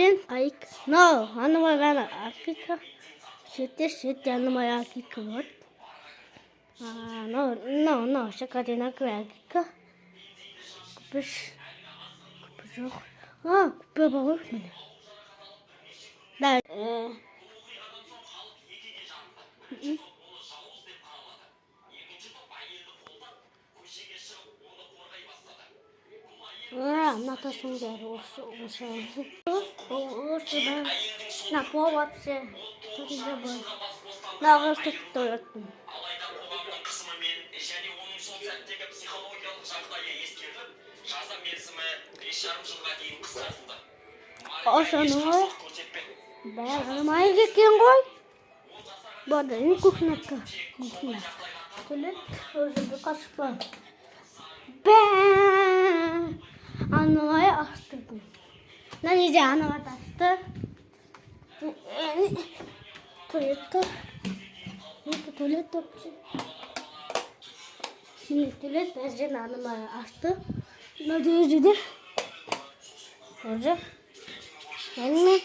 Imagine like no, анамаа акика. Shit, анамаа акика вот. No, шоколадна акика. Купиш. Купи багш минь. Да. Надад сүнгээр уушаа. На поводсе. Наагаас төтөлт. Ошоноо. Баа маяг гингой. Бод энэ кухнят. Төлөв бакаспа. Баа. Анаа астдаг. Нани анаа тастдаг. Туалет. Туалет ажин анаа астдаг. Надежде. Уже. Анна